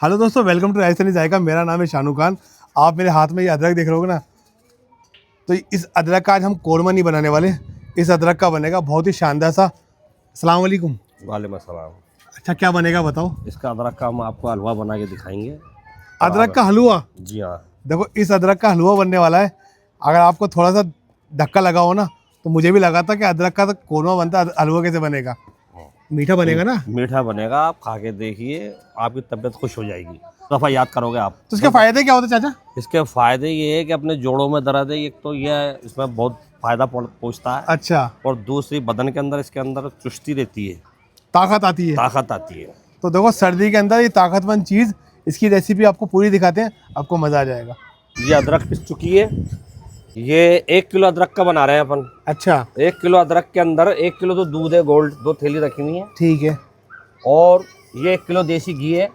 Hello दोस्तों, welcome to Rajasthani जायका। मेरा नाम है शानू खान। आप मेरे हाथ में ये अदरक देख रहे हो ना, तो इस अदरक का आज हम कोरमा नहीं बनाने वाले। इस अदरक का बनेगा बहुत ही शानदार सा। अस्सलाम वालेकुम। वालेकुम अस्सलाम। अच्छा, क्या बनेगा बताओ। इसका अदरक का हम आपको हलवा बना के दिखाएंगे। अदरक का हलवा? जी हाँ। देखो, इस अदरक का हलवा बनने वाला है। अगर आपको थोड़ा सा धक्का लगा हो ना, तो मुझे भी लगा था कि अदरक का तो कोरमा बनता है, हलवा कैसे बनेगा। मीठा बनेगा ना? मीठा बनेगा, आप खा के देखिए, आपकी तबीयत खुश हो जाएगी। दफ़ा याद करोगे आप। तो इसके फायदे क्या होते हैं चाचा? इसके फ़ायदे ये है कि अपने जोड़ों में दर्द है, एक तो यह इसमें बहुत फ़ायदा पहुँचता है। अच्छा। और दूसरी, बदन के अंदर इसके अंदर चुस्ती रहती है, ताकत आती है। ताकत आती है। तो देखो, सर्दी के अंदर ये ताकतमंद चीज़, इसकी रेसिपी आपको पूरी दिखाते हैं, आपको मज़ा आ जाएगा। ये अदरक पिस चुकी है। ये 1 किलो अदरक का बना रहे हैं अपन। अच्छा। 1 किलो अदरक के अंदर 1 किलो तो दूध है, गोल्ड 2 थैली रखी हुई है। ठीक है। और ये 1 किलो देसी घी है।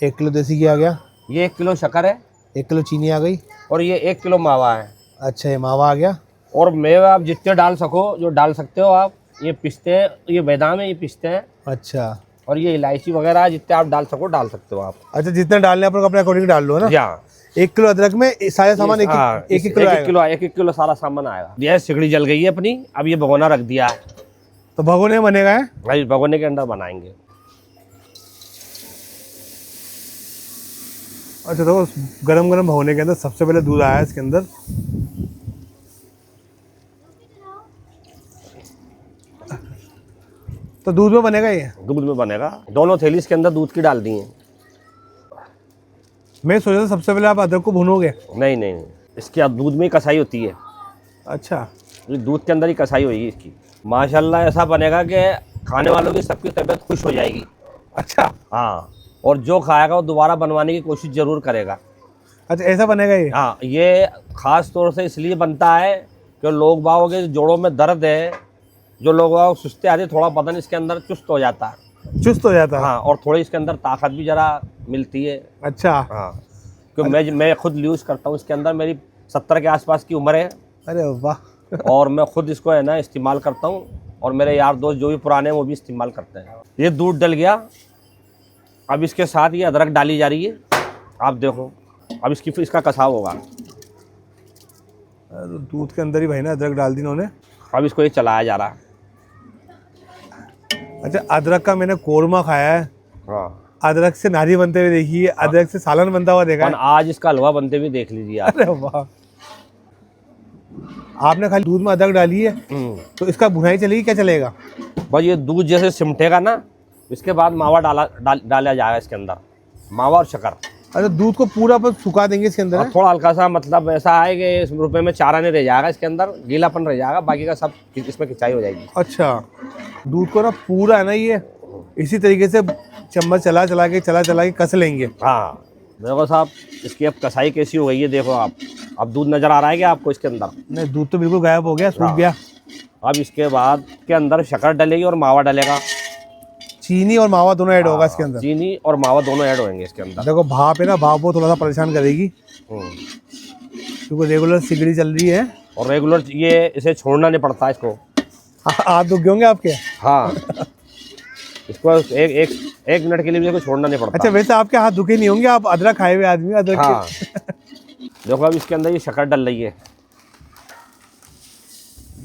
1 किलो देसी घी आ गया। ये 1 किलो शक्कर है। 1 किलो चीनी आ गई। और ये 1 किलो मावा है। अच्छा, ये मावा आ गया। और मेवे आप जितने डाल सको, जो डाल सकते हो आप। ये पिस्ते हैं, ये बादाम है, ये पिस्ते हैं। अच्छा। और ये इलायची वगैरह जितने आप डाल सको डाल सकते हो आप। अच्छा, जितने डालने आप लोग अपने अकॉर्डिंग डाल लो ना। हाँ। 1 किलो अदरक में सारे सामान एक किलो सारा सामान आएगा। यह सिगड़ी जल गई है अपनी, अब ये भगोना रख दिया है। तो भगोने बनेगा है? भाई भगोने के अंदर बनाएंगे। अच्छा, तो गरम गरम भगोने के अंदर सबसे पहले दूध आया है इसके अंदर। तो दूध में बनेगा ये? दूध में बनेगा। दोनों थैली इसके अंदर दूध की डाल दी है। मैं सोचा था सबसे पहले आप अदरक को भूनोगे। नहीं नहीं, इसकी अब दूध में ही कसाई होती है। अच्छा। ये दूध के अंदर ही कसाई होगी इसकी। माशाल्लाह ऐसा बनेगा कि खाने वालों की सबकी तबीयत खुश हो जाएगी। अच्छा। हाँ। और जो खाएगा वो दोबारा बनवाने की कोशिश जरूर करेगा। अच्छा, ऐसा बनेगा ये? हाँ, ये खास तौर से इसलिए बनता है कि लोग बागों के जोड़ों में दर्द है, जो लोग बाग सुस्ती आती है, थोड़ा बदन इसके अंदर चुस्त हो जाता है। चुस्त हो जाता है? हाँ, और थोड़ी इसके अंदर ताकत भी जरा मिलती है। अच्छा। हाँ, क्योंकि मैं खुद यूज़ करता हूँ इसके अंदर। मेरी 70 के आसपास की उम्र है। अरे वाह। और मैं खुद इसको है ना इस्तेमाल करता हूँ, और मेरे यार दोस्त जो भी पुराने हैं वो भी इस्तेमाल करते हैं। ये दूध डल गया। अब इसके साथ ये अदरक डाली जा रही है। आप देखो, अब इसका कसाव होगा। दूध के अंदर ही भाई ना अदरक डाल दी इन्होंने। अब इसको ये चलाया जा रहा है। अच्छा, अदरक का मैंने कोरमा खाया है। हाँ। अदरक से नारी बनते हुए देखी है, अदरक से सालन बनता हुआ देखा है। आज इसका हलवा बनते हुए देख लीजिए आप। अरे वाह। आपने खाली दूध में अदरक डाली है, तो इसका भुनाई चलेगी क्या चलेगा? बस ये दूध जैसे सिमटेगा ना, इसके बाद मावा डाला जाएगा इसके अंदर, मावा और शक्कर। अच्छा, दूध को पूरा पर सुखा देंगे इसके अंदर? थोड़ा हल्का सा, मतलब ऐसा है कि इस रुपये में चारा नहीं रह जाएगा, इसके अंदर गीलापन रह जाएगा, बाकी का सब इसमें खिंचाई हो जाएगी। अच्छा, दूध को ना पूरा है ना ये इसी तरीके से चम्मच चला चला के कस लेंगे। हाँ, देखो साहब, इसकी अब कसाई कैसी हो गई है, देखो आप। अब दूध नजर आ रहा है क्या आपको इसके अंदर? नहीं, दूध तो बिल्कुल गायब हो गया, सूख हाँ। गया। अब इसके बाद के अंदर शक्कर डलेगी और मावा डलेगा। चीनी और मावा दोनों ऐड होगा इसके अंदर? चीनी और मावा दोनों ऐड होंगे इसके अंदर। देखो, भाप है ना, भाप वो थोड़ा सा परेशान करेगी, क्योंकि रेगुलर सिगड़ी चल रही है। और रेगुलर ये इसे छोड़ना नहीं पड़ता इसको। हाथ दुख गए होंगे आपके? हाँ। इसको एक मिनट के लिए भी इसको छोड़ना नहीं पड़ता। अच्छा, वैसे आपके हाथ दुखे नहीं होंगे, आप अदरक खाए हुए आदमी अदरक हाँ। के। देखो, अब इसके अंदर ये शक्कर डल रही है।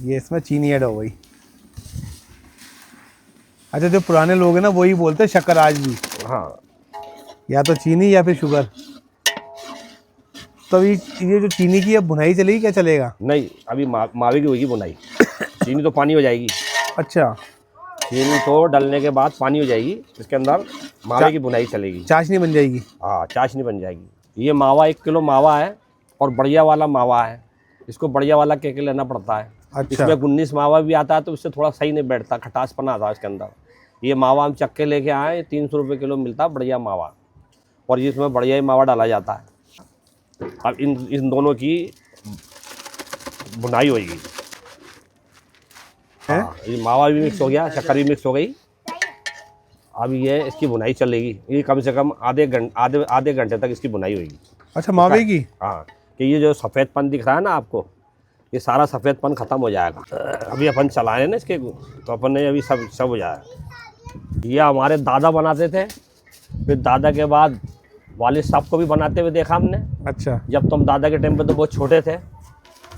ये इसमें चीनी ऐड हो गई। अच्छा, जो पुराने लोग हैं ना वही बोलते हैं शक्कर आज भी। हाँ। या तो चीनी या फिर शुगर। तो ये जो चीनी की अब भुनाई चलेगी क्या चलेगा? नहीं, अभी मावे की होगी बुनाई। चीनी तो पानी हो जाएगी। अच्छा। चीनी तो डलने के बाद पानी हो जाएगी, इसके अंदर मावे की बुनाई चलेगी। चाशनी बन जाएगी। हाँ, चाशनी बन जाएगी। ये मावा 1 किलो मावा है, और बढ़िया वाला मावा है। इसको बढ़िया वाला कह के लेना पड़ता है। अच्छा। इसमें 19 मावा भी आता है, तो उससे थोड़ा सही नहीं बैठता, खटासपना आता है इसके अंदर। ये मावा हम चक्के लेके आए, 300 रुपये किलो मिलता है बढ़िया मावा, और इसमें बढ़िया ही मावा डाला जाता है। अब इन दोनों की बुनाई होगी। हाँ, ये मावा भी मिक्स हो गया, शक्कर भी मिक्स हो गई। अब ये इसकी बुनाई चलेगी। ये कम से कम आधे घंटे तक इसकी बुनाई होगी। अच्छा, मावे की? हाँ, कि ये जो सफ़ेदपन दिख रहा है ना आपको, ये सारा सफ़ेदपन ख़त्म हो जाएगा। अभी अपन चलाए ना इसके, तो अपन ने अभी सब हो जाएगा। ये हमारे दादा बनाते थे, फिर दादा के बाद वालिद साहब को भी बनाते हुए देखा हमने। अच्छा। जब तुम दादा के टाइम पे तो बहुत छोटे थे,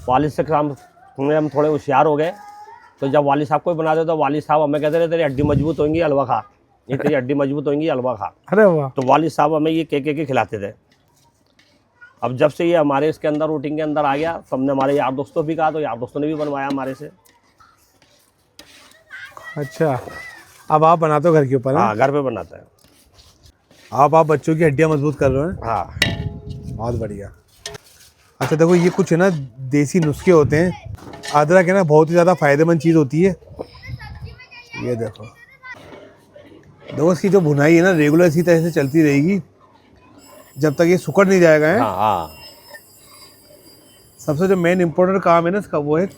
वालिद से हम थोड़े होशियार हो गए, तो जब वालिद साहब को भी बनाते तो वालिद साहब हमें कहते थे तेरी हड्डी मजबूत होंगी, हलवा खा, ये तेरी हड्डी मजबूत होंगी, हलवा खा। अरे वाह। तो वालिद साहब हमें ये के खिलाते थे। अब जब से ये हमारे इसके अंदर रूटीन के अंदर आ गया, तो हमने हमारे यार दोस्तों भी कहा, तो यार दोस्तों ने भी बनवाया हमारे से। अच्छा, अब आप बनाते हो घर के ऊपर? हाँ, घर पे बनाता है। आप बच्चों की हड्डियाँ मजबूत कर रहे हो? हाँ, बहुत बढ़िया। अच्छा देखो, ये कुछ है ना देसी नुस्खे होते हैं। अदरक है ना बहुत ही ज़्यादा फायदेमंद चीज़ होती है। ये देखो इसकी जो भुनाई है ना रेगुलर इसी तरह से चलती रहेगी जब तक ये सुकड़ नहीं जाएगा। है हाँ, हाँ। सबसे जो मेन इम्पोर्टेंट काम है ना इसका, वो है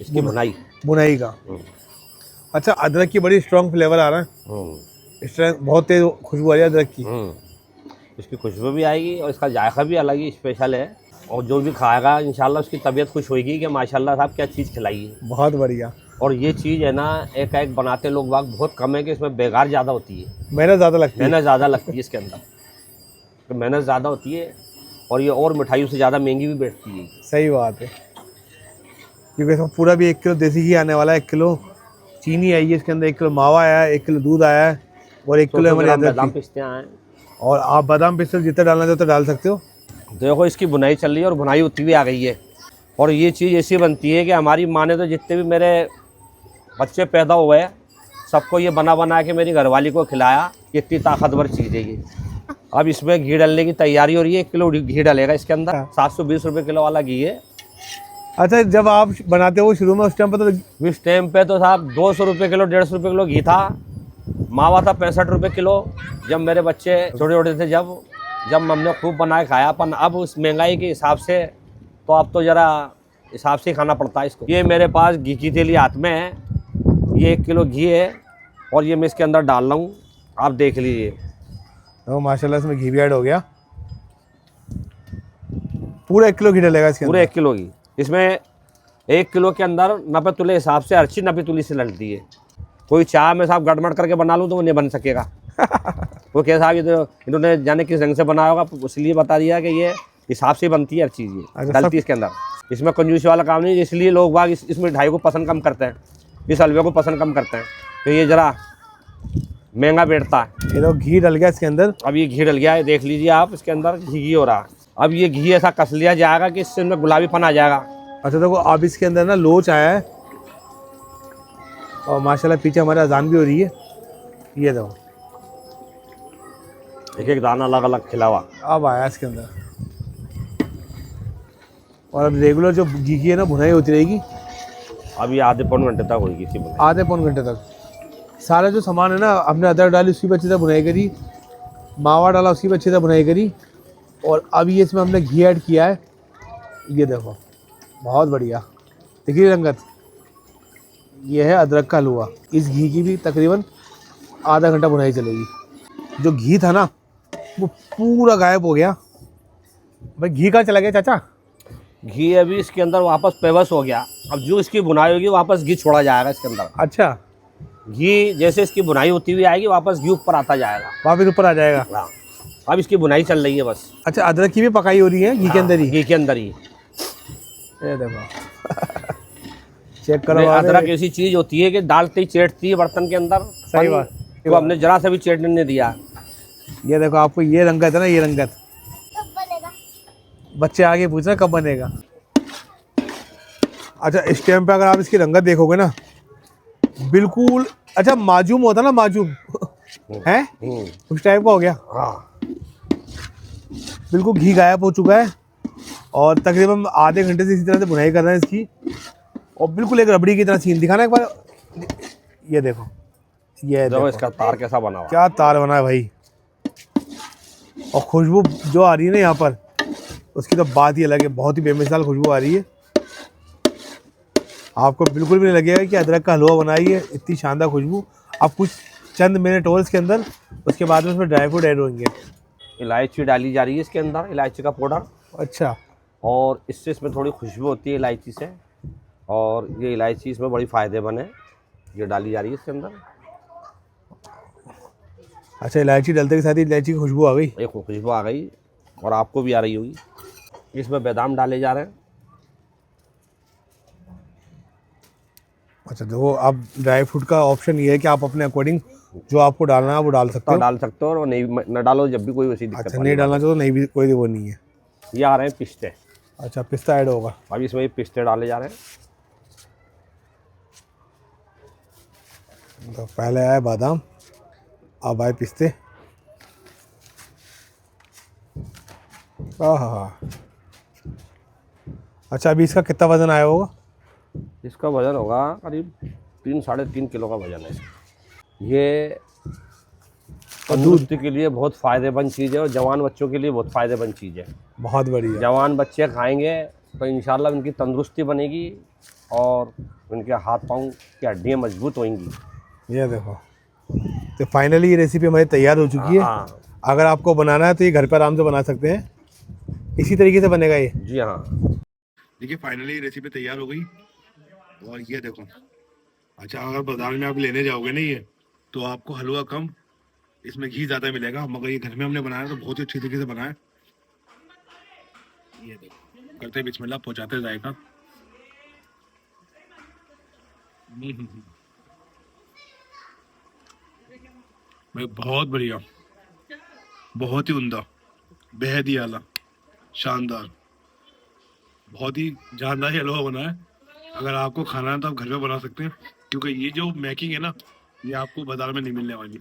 इसकी बुनाई का। अच्छा, अदरक की बड़ी स्ट्रॉन्ग फ्लेवर आ रहा है, इस तरह बहुत तेज खुशबू आ रही है अदरक की। इसकी खुशबू भी आएगी और इसका जायका भी अलग ही स्पेशल है, और जो भी खाएगा इंशाल्लाह उसकी तबीयत खुश होगी कि माशाल्लाह साहब क्या चीज़ खिलाई है। बहुत बढ़िया। और ये चीज़ है ना एक एक बनाते लोग बाग बहुत कम है कि इसमें बेकार ज़्यादा होती है, मेहनत ज़्यादा लगती है। मेहनत ज़्यादा लगती है इसके अंदर, तो मेहनत ज़्यादा होती है, और ये और मिठाइयों से ज़्यादा महंगी भी बैठती है। सही बात है, क्योंकि इसमें पूरा भी 1 किलो देसी घी आने वाला है, 1 किलो चीनी आई है इसके अंदर, 1 किलो मावा आया है, 1 किलो दूध आया है, और 1 किलो हमारे बादाम पिस्ते आए। और आप बादाम पिस्ते जितना डालना चाहो तो डाल सकते हो। देखो इसकी बुनाई चल रही है और बुनाई होती हुई आ गई है, और ये चीज़ ऐसी बनती है कि हमारी माँ ने तो जितने भी मेरे बच्चे पैदा हुए सबको ये बना बना के मेरी घरवाली को खिलाया। इतनी ताकतवर चीज़ है ये। अब इसमें घी डालने की तैयारी हो रही है, 1 किलो घी डालेगा इसके अंदर, 720 रुपये किलो वाला घी है। अच्छा, जब आप बनाते हो शुरू में उस टाइम पर तो इस टाइम पे तो साहब 200 रुपये किलो, 150 रुपये किलो घी था। मावा था 65 रुपये किलो जब मेरे बच्चे छोटे छोटे थे, जब हमने खूब बनाए खाया। अपन अब उस महंगाई के हिसाब से तो अब तो ज़रा हिसाब से खाना पड़ता है इसको। ये मेरे पास घी की थैली हाथ में है, ये 1 किलो घी है, और ये मैं इसके अंदर डाल रहा हूँ, आप देख लीजिए। तो माशाल्लाह इसमें घी भी ऐड हो गया। पूरा 1 किलो घी डलेगा इसके अंदर? पूरे 1 किलो घी। इसमें 1 किलो के अंदर 90 तुले हिसाब से हर चीज़ 90 तुली से डलती है। कोई चाय में साहब गड़बड़ करके बना लूँ तो वो नहीं बन सकेगा। वो क्या साहब, ये तो इन्होंने जाने किस रंग से बनाया होगा, इसलिए बता दिया कि ये हिसाब से बनती है हर चीज़, ये डलती है इसके अंदर। इसमें कंजूसी वाला काम नहीं, इसलिए लोग बाग इस मिठाई को पसंद कम करते हैं, इस हलवे को पसंद कम करते हैं, तो ये ज़रा महंगा बैठता है। ये तो घी डल गया इसके अंदर। अब ये घी डल गया है, देख लीजिए आप, इसके अंदर घी हो रहा है। अब ये घी ऐसा कस लिया जाएगा कि इससे इनमें गुलाबीपन आ जाएगा। अच्छा देखो, अब इसके अंदर ना लोच आया है, और माशाल्लाह पीछे हमारे अजान भी हो रही है। ये देखो एक एक दाना अलग अलग खिला हुआ अब आया इसके अंदर। और अब रेगुलर जो घी की है ना भुनाई होती रहेगी। अब ये आधे पौन घंटे तक होगी इसी बुनाई। आधे पौन घंटे तक सारा जो सामान है ना, हमने अदरक डाली उसकी भी अच्छी तरह भुनाई करी, मावा डाला उसकी भी अच्छी तरह भुनाई करी, और अब ये इसमें हमने घी ऐड किया है। ये देखो बहुत बढ़िया दिख रही रंगत। ये है अदरक का हलवा। इस घी की भी तकरीबन आधा घंटा भुनाई चलेगी। जो घी था ना वो पूरा गायब हो गया। भाई घी कहाँ चला गया चाचा? घी अभी इसके अंदर वापस पेवस हो गया। अब जो इसकी बुनाई होगी वापस घी छोड़ा जाएगा इसके अंदर। अच्छा, घी जैसे इसकी बुनाई होती हुई आएगी वापस घी ऊपर आता जाएगा, वापस ऊपर आ जाएगा। हाँ, अब इसकी बुनाई चल रही है बस। अच्छा, अदरक की भी पकाई हो रही है घी के अंदर ही? घी के अंदर ही। ये देखो चेक करो। अदरक ऐसी चीज होती है कि डालते ही चेटती है बर्तन के अंदर। सही बात। तो हमने जरा सा भी चेटने नहीं दिया। ये देखो आपको ये रंगत है ना, ये रंगत कब बनेगा? बच्चे आगे पूछ रहे कब बनेगा। अच्छा, इस टाइम पे अगर आप इसकी रंगत देखोगे ना बिल्कुल, अच्छा माजूम होता ना, माजूम है उस टाइप का हो गया। हाँ, बिल्कुल घी गायब हो चुका है, और तकरीबन आधे घंटे से इसी तरह से बुनाई कर रहे हैं इसकी, और बिल्कुल एक रबड़ी की तरह सीन दिखाना एक बार। ये देखो, ये देखो इसका तार कैसा बना हुआ। क्या तार बना है भाई, और खुशबू जो आ रही है ना यहाँ पर उसकी तो बात ही अलग है। बहुत ही बेमिसाल खुशबू आ रही है। आपको बिल्कुल भी नहीं लगेगा कि अदरक का हलवा बनाई है, इतनी शानदार खुशबू। अब कुछ चंद मिनट और इसके अंदर, उसके बाद में उसमें ड्राई फ्रूट ऐड होंगे। इलायची डाली जा रही है इसके अंदर, इलायची का पाउडर। अच्छा, और इससे इसमें थोड़ी खुशबू होती है इलायची से, और ये इलायची इसमें बड़ी फ़ायदेमंद है। ये डाली जा रही है इसके अंदर। अच्छा, इलायची डलते के साथ ही इलायची की खुशबू आ गई। एक खुशबू आ गई और आपको भी आ रही होगी। इसमें बादाम डाले जा रहे हैं। अच्छा, देखो आप ड्राई फ्रूट का ऑप्शन ये है कि आप अपने अकॉर्डिंग जो आपको डालना है वो डाल सकते तो हो। डाल सकते हो और नहीं न डालो जब भी, कोई वैसी दिक्कत अच्छा, वाली नहीं बात डालना चाहो तो नहीं, भी कोई वो नहीं है। नहीं। ये आ रहे हैं पिस्ते। अच्छा, पिस्ता ऐड होगा। अब इसमें ये पिस्ते डाले जा रहे हैं। तो पहले आए बादाम, अब आए पिस्ते। हाँ। अच्छा, अभी इसका कितना वजन आया होगा? इसका वजन होगा करीब 3-3.5 किलो का वजन है। ये तंदुरुस्ती के लिए बहुत फ़ायदेमंद चीज़ है और जवान बच्चों के लिए बहुत फ़ायदेमंद चीज़ है। बहुत बढ़िया। जवान बच्चे खाएंगे तो इंशाल्लाह उनकी तंदुरुस्ती बनेगी और उनके हाथ पाँव की हड्डियाँ मजबूत होंगी। ये देखो, तो फाइनली ये रेसिपी हमारी तैयार हो चुकी है। हाँ अगर आपको बनाना है तो ये घर पर आराम से बना सकते हैं। इसी तरीके से बनेगा ये। जी हाँ। देखिए, फाइनली रेसिपी तैयार हो गई और ये देखो। अच्छा, अगर बाजार में आप लेने जाओगे ना ये, तो आपको हलवा कम, इसमें घी ज़्यादा मिलेगा, मगर ये घर में हमने बनाया तो बहुत ही अच्छी तरीके से बनाया। ये देखो, करते बिस्मिल्लाह, पहुंचाते जाएगा। बहुत बढ़िया, बहुत ही उम्दा, बेहद ही आला, शानदार, बहुत ही जानदार हलवा बना है। अगर आपको खाना है तो आप घर में बना सकते हैं, क्योंकि ये जो मैकिंग है ना, ये आपको बाजार में नहीं मिलने वाली।